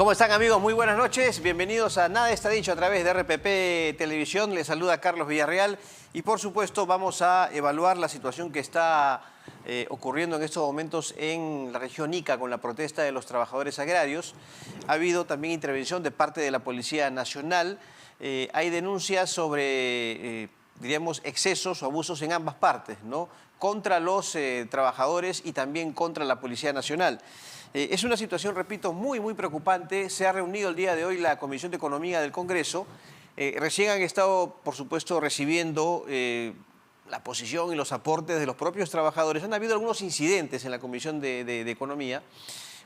¿Cómo están, amigos? Muy buenas noches. Bienvenidos a Nada está dicho a través de RPP Televisión. Les saluda Carlos Villarreal y por supuesto vamos a evaluar la situación que está ocurriendo en estos momentos en la región Ica con la protesta de los trabajadores agrarios. Ha habido también intervención de parte de la Policía Nacional. Hay denuncias sobre, diríamos, excesos o abusos en ambas partes, ¿no? Contra los trabajadores y también contra la Policía Nacional. Es una situación, repito, muy preocupante. Se ha reunido el día de hoy la Comisión de Economía del Congreso. Recién han estado, por supuesto, recibiendo la posición y los aportes de los propios trabajadores. Han habido algunos incidentes en la Comisión de Economía.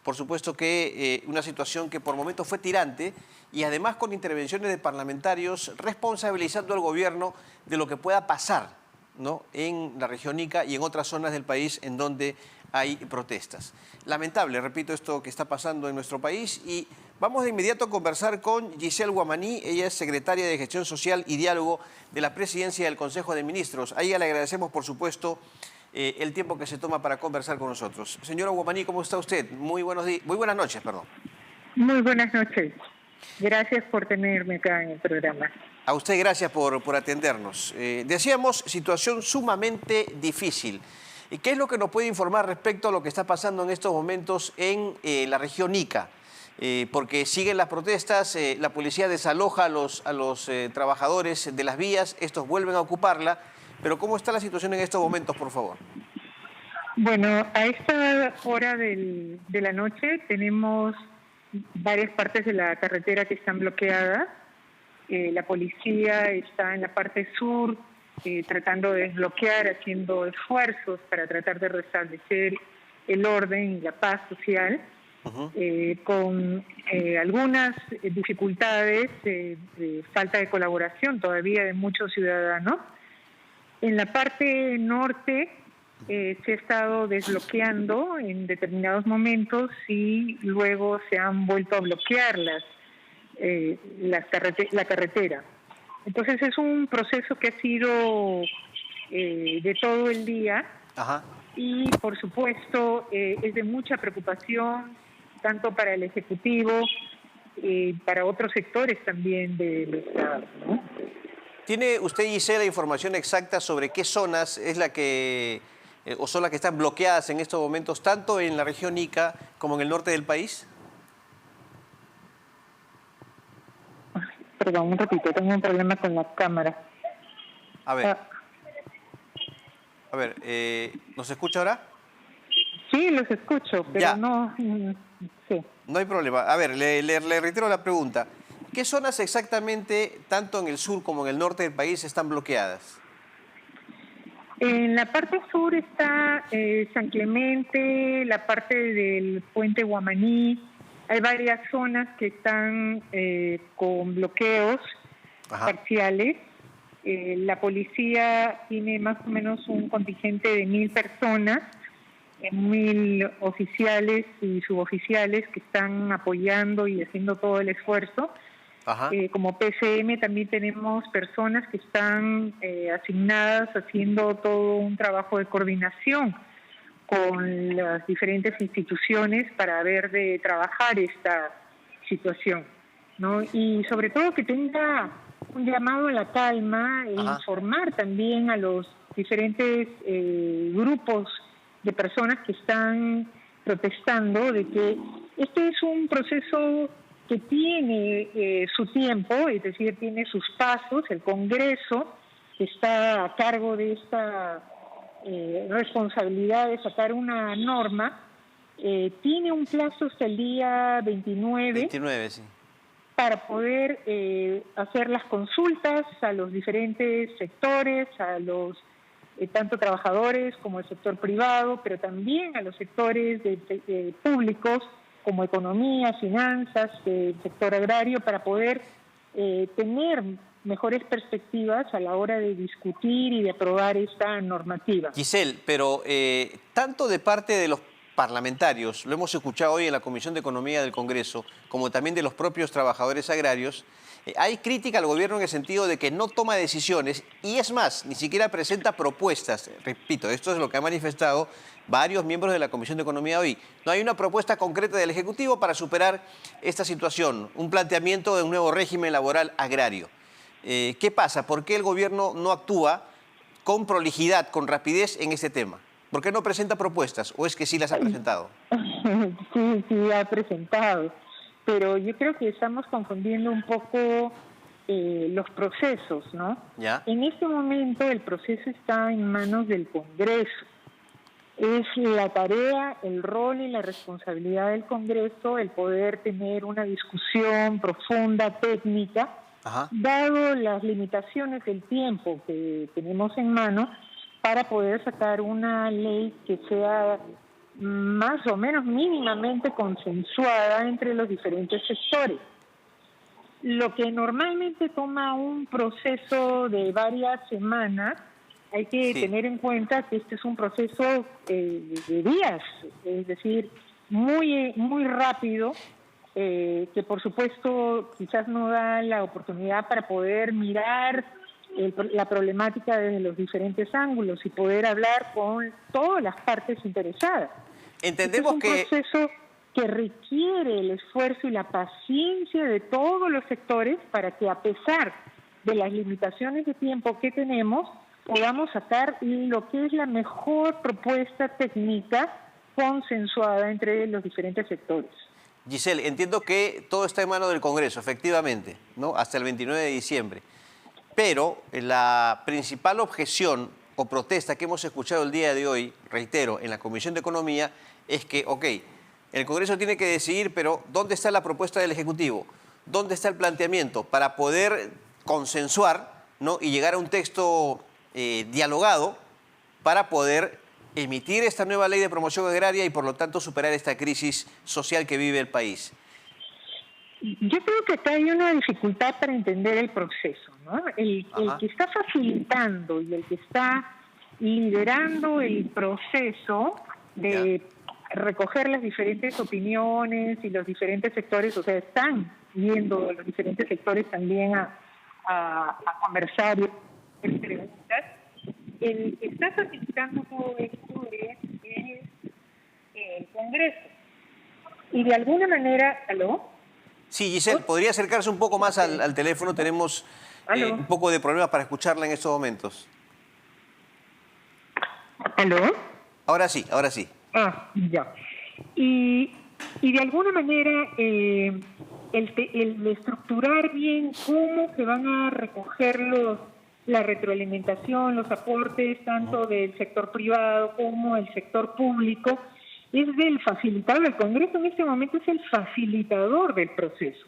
Por supuesto que una situación que por momentos fue tirante y además con intervenciones de parlamentarios responsabilizando al gobierno de lo que pueda pasar, ¿no?, en la región Ica y en otras zonas del país en donde hay protestas. Lamentable, repito, esto que está pasando en nuestro país y vamos de inmediato a conversar con Giselle Guamaní. Ella es secretaria de Gestión Social y Diálogo de la Presidencia del Consejo de Ministros. A ella le agradecemos, por supuesto, el tiempo que se toma para conversar con nosotros. Señora Guamaní, ¿cómo está usted? Muy buenas noches, perdón. Muy buenas noches. Gracias por tenerme acá en el programa. A usted gracias por atendernos. Decíamos, situación sumamente difícil. ¿Qué es lo que nos puede informar respecto a lo que está pasando en estos momentos en la región Ica? Porque siguen las protestas, la policía desaloja a los trabajadores de las vías, estos vuelven a ocuparla, pero ¿cómo está la situación en estos momentos, por favor? Bueno, a esta hora de la noche tenemos varias partes de la carretera que están bloqueadas. La policía está en la parte sur tratando de desbloquear, haciendo esfuerzos para tratar de restablecer el orden y la paz social, con algunas dificultades, falta de colaboración todavía de muchos ciudadanos. En la parte norte se ha estado desbloqueando en determinados momentos y luego se han vuelto a bloquear la carretera. Entonces es un proceso que ha sido de todo el día. Y por supuesto es de mucha preocupación tanto para el Ejecutivo y para otros sectores también del Estado, ¿no? ¿Tiene usted, Giselle, la información exacta sobre qué zonas es la que o son las que están bloqueadas en estos momentos, tanto en la región Ica como en el norte del país? Perdón, un ratito, tengo un problema con la cámara. A ver, ¿nos escucha ahora? Sí, los escucho, pero ya. No... Sí. No hay problema. A ver, le reitero la pregunta. ¿Qué zonas exactamente, tanto en el sur como en el norte del país, están bloqueadas? En la parte sur está San Clemente, la parte del puente Guamaní. Hay varias zonas que están con bloqueos parciales. La policía tiene más o menos un contingente de 1.000 personas, 1.000 oficiales y suboficiales que están apoyando y haciendo todo el esfuerzo. Como PCM también tenemos personas que están asignadas haciendo todo un trabajo de coordinación con las diferentes instituciones para ver de trabajar esta situación, ¿no? Y sobre todo que tenga un llamado a la calma e informar también a los diferentes grupos de personas que están protestando de que este es un proceso que tiene su tiempo, es decir, tiene sus pasos. El Congreso está a cargo de esta responsabilidad de sacar una norma, tiene un plazo hasta el día 29, sí, para poder hacer las consultas a los diferentes sectores, a los tanto trabajadores como el sector privado, pero también a los sectores públicos como economía, finanzas, el sector agrario, para poder tener mejores perspectivas a la hora de discutir y de aprobar esta normativa. Giselle, pero tanto de parte de los parlamentarios, lo hemos escuchado hoy en la Comisión de Economía del Congreso, como también de los propios trabajadores agrarios, hay crítica al gobierno en el sentido de que no toma decisiones y es más, ni siquiera presenta propuestas. Repito, esto es lo que han manifestado varios miembros de la Comisión de Economía hoy. No hay una propuesta concreta del Ejecutivo para superar esta situación, un planteamiento de un nuevo régimen laboral agrario. ¿Qué pasa? ¿Por qué el gobierno no actúa con prolijidad, con rapidez en este tema? ¿Por qué no presenta propuestas? ¿O es que sí las ha presentado? Sí, ha presentado. Pero yo creo que estamos confundiendo un poco los procesos, ¿no? ¿Ya? En este momento el proceso está en manos del Congreso. Es la tarea, el rol y la responsabilidad del Congreso el poder tener una discusión profunda, técnica, Ajá. dado las limitaciones del tiempo que tenemos en mano, para poder sacar una ley que sea más o menos mínimamente consensuada entre los diferentes sectores. Lo que normalmente toma un proceso de varias semanas, hay que tener en cuenta que este es un proceso de días, es decir, muy rápido, que por supuesto quizás no da la oportunidad para poder mirar la problemática desde los diferentes ángulos y poder hablar con todas las partes interesadas. Entendemos que... Es un proceso que requiere el esfuerzo y la paciencia de todos los sectores para que, a pesar de las limitaciones de tiempo que tenemos, podamos sacar lo que es la mejor propuesta técnica consensuada entre los diferentes sectores. Giselle, entiendo que todo está en manos del Congreso, efectivamente, ¿no? Hasta el 29 de diciembre. Pero la principal objeción o protesta que hemos escuchado el día de hoy, reitero, en la Comisión de Economía, es que, ok, el Congreso tiene que decidir, pero ¿dónde está la propuesta del Ejecutivo? ¿Dónde está el planteamiento para poder consensuar, ¿no? Y llegar a un texto dialogado para poder emitir esta nueva ley de promoción agraria y, por lo tanto, superar esta crisis social que vive el país? Yo creo que acá hay una dificultad para entender el proceso, ¿no? El que está facilitando y el que está liderando el proceso de recoger las diferentes opiniones y los diferentes sectores, o sea, están yendo los diferentes sectores también a conversar y hacer preguntas. El que está facilitando todo esto es el Congreso. Y de alguna manera, ¿aló? Sí, Giselle, ¿podría acercarse un poco más al teléfono? Tenemos un poco de problemas para escucharla en estos momentos. ¿Aló? Ahora sí, ahora sí. Ah, ya. Y de alguna manera el estructurar bien cómo se van a recoger la retroalimentación, los aportes, tanto del sector privado como del sector público, es del facilitador. El Congreso en este momento es el facilitador del proceso.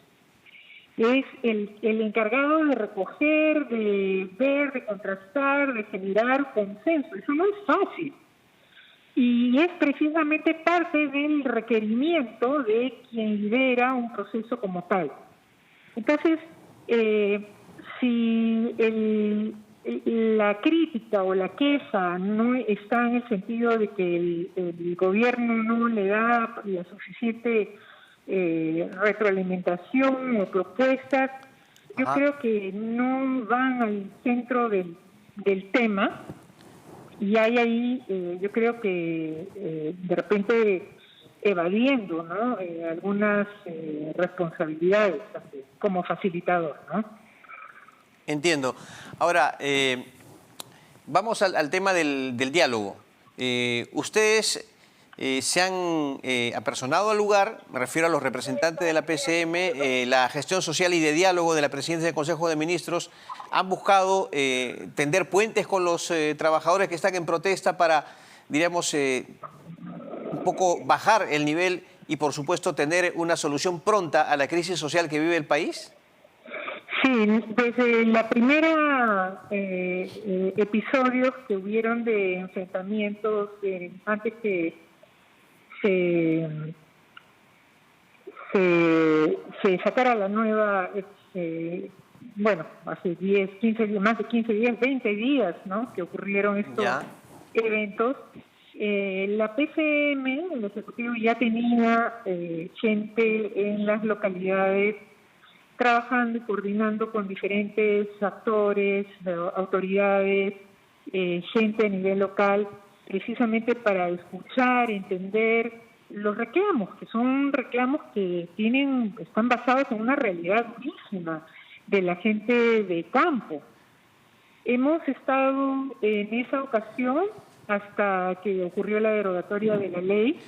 Es el encargado de recoger, de ver, de contrastar, de generar consenso. Eso no es fácil. Y es precisamente parte del requerimiento de quien lidera un proceso como tal. Entonces, si la crítica o la queja no está en el sentido de que el gobierno no le da la suficiente retroalimentación o propuestas, yo creo que no van al centro del tema, y hay ahí, yo creo que de repente evadiendo, ¿no? Algunas responsabilidades como facilitador, ¿no? Entiendo. Ahora, vamos al tema del diálogo. Ustedes se han apersonado al lugar, me refiero a los representantes de la PCM, la gestión social y de diálogo de la Presidencia del Consejo de Ministros, han buscado tender puentes con los trabajadores que están en protesta para, diríamos, un poco bajar el nivel y, por supuesto, tener una solución pronta a la crisis social que vive el país. Sí, desde la primera episodios que hubieron de enfrentamientos antes que se sacara la nueva, hace 10, 15 días, más de 15 días, 20 días, ¿no? Que ocurrieron estos eventos. La PCM, el Ejecutivo, ya tenía gente en las localidades trabajando y coordinando con diferentes actores, autoridades, gente a nivel local, precisamente para escuchar, entender los reclamos, que son reclamos que están basados en una realidad durísima de la gente de campo. Hemos estado en esa ocasión hasta que ocurrió la derogatoria de la ley,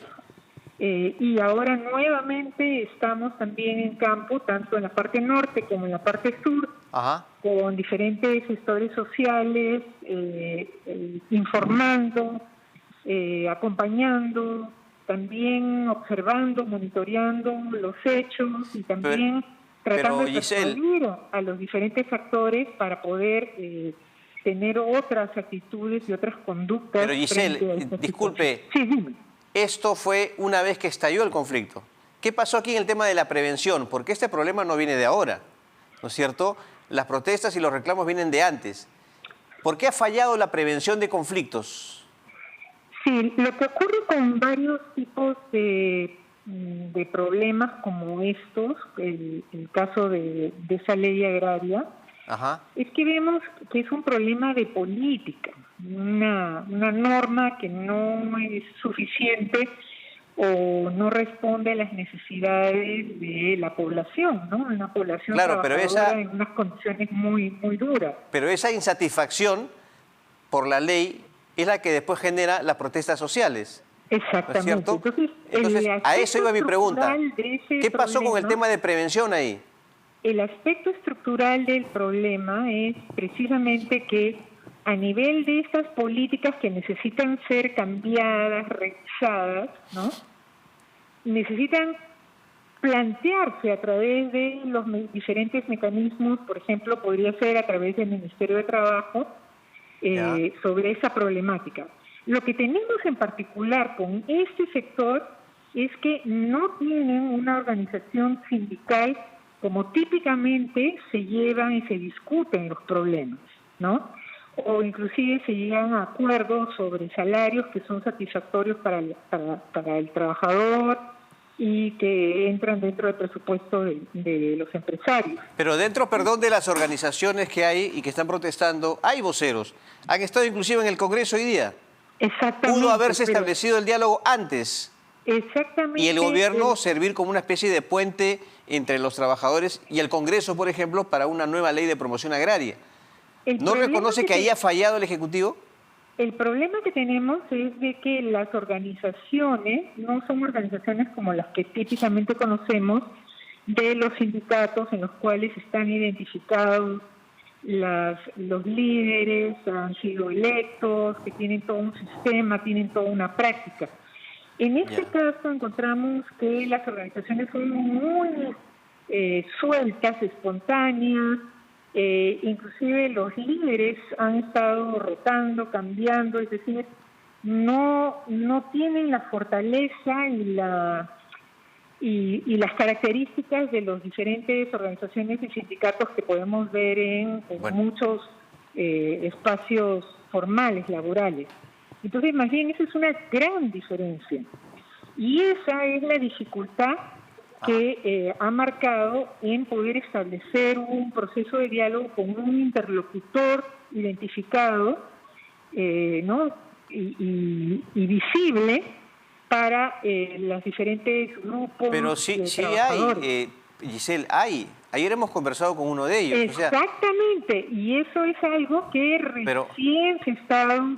y ahora nuevamente estamos también en campo, tanto en la parte norte como en la parte sur, con diferentes gestores sociales, informando, acompañando, también observando, monitoreando los hechos y también tratando de persuadir a los diferentes actores para poder tener otras actitudes y otras conductas. Pero Giselle, disculpe. Sí, dime. Esto fue una vez que estalló el conflicto. ¿Qué pasó aquí en el tema de la prevención? Porque este problema no viene de ahora, ¿no es cierto? Las protestas y los reclamos vienen de antes. ¿Por qué ha fallado la prevención de conflictos? Sí, lo que ocurre con varios tipos de problemas como estos, el caso de esa ley agraria, es que vemos que es un problema de política, una norma que no es suficiente o no responde a las necesidades de la población, ¿no? Una población trabajadora en unas condiciones muy duras. Pero esa insatisfacción por la ley es la que después genera las protestas sociales. Exactamente. ¿No es cierto? Entonces a eso iba mi pregunta. ¿Qué pasó con el tema de prevención ahí? El aspecto estructural del problema es precisamente que a nivel de estas políticas que necesitan ser cambiadas, revisadas, ¿no? Necesitan plantearse a través de los diferentes mecanismos, por ejemplo, podría ser a través del Ministerio de Trabajo, sobre esa problemática. Lo que tenemos en particular con este sector es que no tienen una organización sindical como típicamente se llevan y se discuten los problemas, ¿no? O inclusive se llegan a acuerdos sobre salarios que son satisfactorios para el trabajador y que entran dentro del presupuesto de los empresarios. Pero dentro, perdón, de las organizaciones que hay y que están protestando, hay voceros. Han estado inclusive en el Congreso hoy día. Exactamente. Pudo haberse establecido el diálogo antes. Exactamente. Y el gobierno servir como una especie de puente entre los trabajadores y el Congreso, por ejemplo, para una nueva ley de promoción agraria. ¿No reconoce que ahí ha fallado el Ejecutivo? El problema que tenemos es de que las organizaciones no son organizaciones como las que típicamente conocemos de los sindicatos en los cuales están identificados los líderes, han sido electos, que tienen todo un sistema, tienen toda una práctica. En este caso encontramos que las organizaciones son muy sueltas, espontáneas, inclusive los líderes han estado rotando, cambiando, es decir, no tienen la fortaleza y las características de las diferentes organizaciones y sindicatos que podemos ver en muchos espacios formales, laborales. Entonces, más bien, esa es una gran diferencia. Y esa es la dificultad que ha marcado en poder establecer un proceso de diálogo con un interlocutor identificado, ¿no? y visible para los diferentes grupos. Pero sí hay, Giselle, hay. Ayer hemos conversado con uno de ellos. Exactamente, y eso es algo que recién se está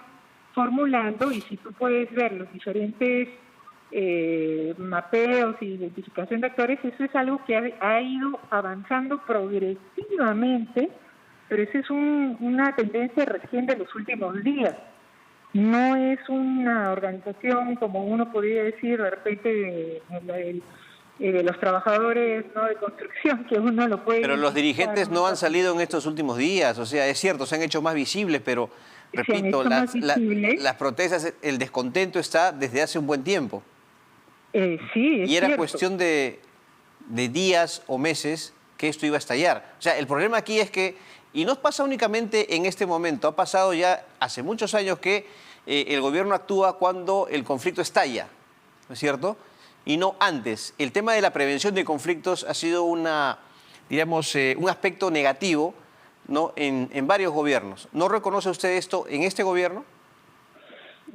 formulando, y si tú puedes ver los diferentes mapeos y identificación de actores, eso es algo que ha ido avanzando progresivamente, pero esa es una tendencia recién de los últimos días. No es una organización, como uno podría decir, de repente, de los trabajadores, ¿no?, de construcción, que uno lo puede... Pero los dirigentes no han salido en estos últimos días, o sea, es cierto, se han hecho más visibles, pero, repito, las protestas, el descontento está desde hace un buen tiempo. Sí, y era cierto. Cuestión de días o meses que esto iba a estallar. O sea, el problema aquí es que, y no pasa únicamente en este momento, ha pasado ya hace muchos años que el gobierno actúa cuando el conflicto estalla, ¿no es cierto? Y no antes. El tema de la prevención de conflictos ha sido digamos, un aspecto negativo, ¿no? en varios gobiernos. ¿No reconoce usted esto en este gobierno?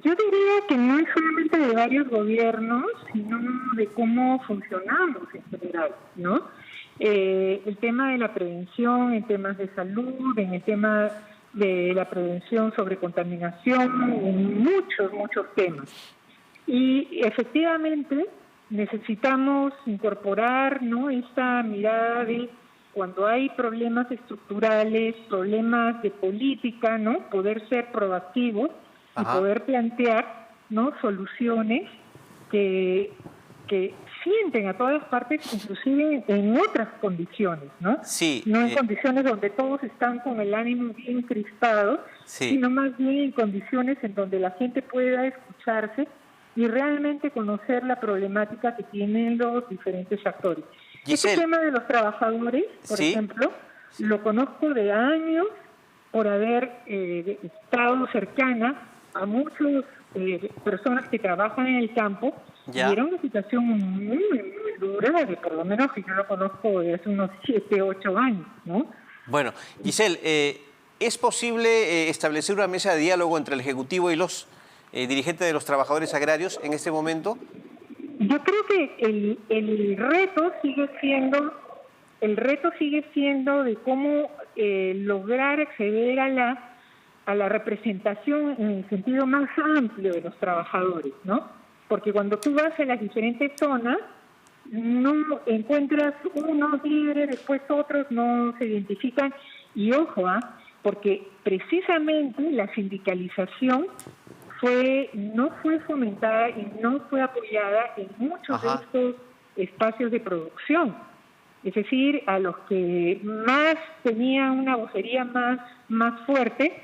Yo diría que no es solamente de varios gobiernos, sino de cómo funcionamos en general, ¿no? El tema de la prevención en temas de salud, en el tema de la prevención sobre contaminación, en muchos temas. Y efectivamente necesitamos incorporar, ¿no?, esta mirada de cuando hay problemas estructurales, problemas de política, ¿no?, poder ser proactivos y poder plantear, ¿no?, soluciones que sienten a todas partes, inclusive en otras condiciones, ¿no? Sí. No en condiciones donde todos están con el ánimo bien crispado, Sí. sino más bien en condiciones en donde la gente pueda escucharse y realmente conocer la problemática que tienen los diferentes actores. Giselle. Este tema de los trabajadores, por ejemplo, lo conozco de años por haber estado cercana a muchas personas que trabajan en el campo. Ya. Y era una situación muy dura, de por lo menos que yo lo conozco de hace unos 7, 8 años, ¿no? Bueno, Giselle, ¿es posible establecer una mesa de diálogo entre el Ejecutivo y los dirigentes de los trabajadores agrarios en este momento? Yo creo que el reto sigue siendo de cómo lograr acceder a la representación en el sentido más amplio de los trabajadores, ¿no? Porque cuando tú vas a las diferentes zonas, no encuentras unos líderes, después otros no se identifican. Y ojo, porque precisamente la sindicalización no fue fomentada y no fue apoyada en muchos de estos espacios de producción. Es decir, a los que más tenían una vocería más fuerte,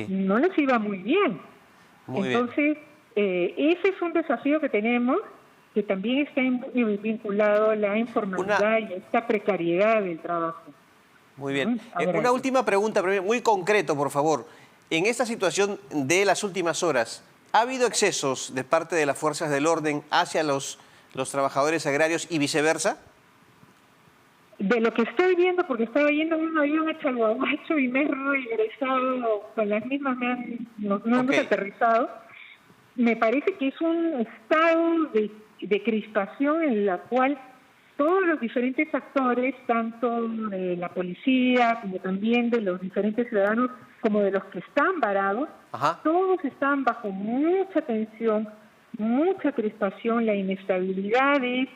no les iba muy bien. Entonces, ese es un desafío que tenemos, que también está vinculado a la informalidad y a esta precariedad del trabajo. Muy bien. Una última pregunta, muy concreto, por favor. En esta situación de las últimas horas, ¿ha habido excesos de parte de las fuerzas del orden hacia los trabajadores agrarios y viceversa? De lo que estoy viendo, porque estaba yendo en un avión a Chalhuahuacho y me he regresado con las mismas, nos hemos aterrizado. Me parece que es un estado de crispación en la cual todos los diferentes actores, tanto de la policía como también de los diferentes ciudadanos, como de los que están varados, todos están bajo mucha tensión, mucha crispación. La inestabilidad de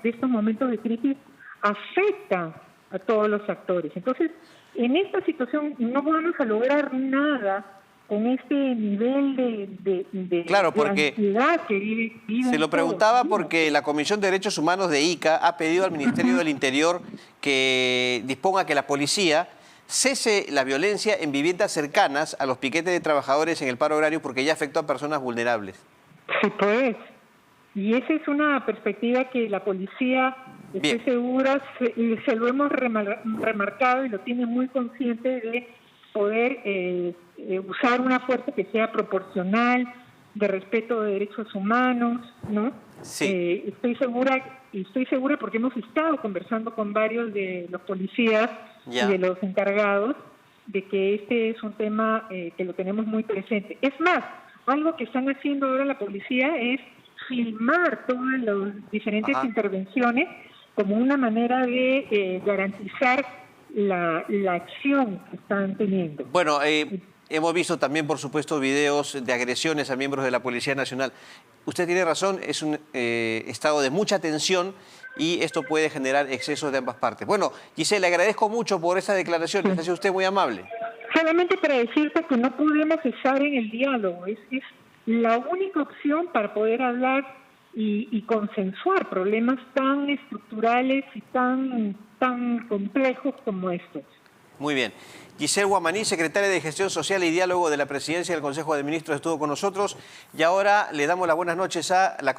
estos momentos de crisis afecta a todos los actores. Entonces, en esta situación no vamos a lograr nada con este nivel de ansiedad que vive. Se lo preguntaba porque la Comisión de Derechos Humanos de ICA ha pedido al Ministerio del Interior que disponga que la policía cese la violencia en viviendas cercanas a los piquetes de trabajadores en el paro agrario porque ya afectó a personas vulnerables. Sí, pues. Y esa es una perspectiva que la policía, estoy segura, se lo hemos remarcado y lo tiene muy consciente de poder usar una fuerza que sea proporcional, de respeto de derechos humanos, ¿no? Sí. Estoy segura porque hemos estado conversando con varios de los policías y de los encargados de que este es un tema que lo tenemos muy presente. Es más, algo que están haciendo ahora la policía es filmar todas las diferentes intervenciones como una manera de garantizar la acción que están teniendo. Bueno, hemos visto también, por supuesto, videos de agresiones a miembros de la Policía Nacional. Usted tiene razón, es un estado de mucha tensión y esto puede generar excesos de ambas partes. Bueno, Giselle, le agradezco mucho por esta declaración, ha sido usted muy amable. Solamente para decirte que no podemos cesar en el diálogo, es la única opción para poder hablar y consensuar problemas tan estructurales y tan complejos como estos. Muy bien. Giselle Guamaní, secretaria de Gestión Social y Diálogo de la Presidencia del Consejo de Ministros, estuvo con nosotros y ahora le damos las buenas noches a la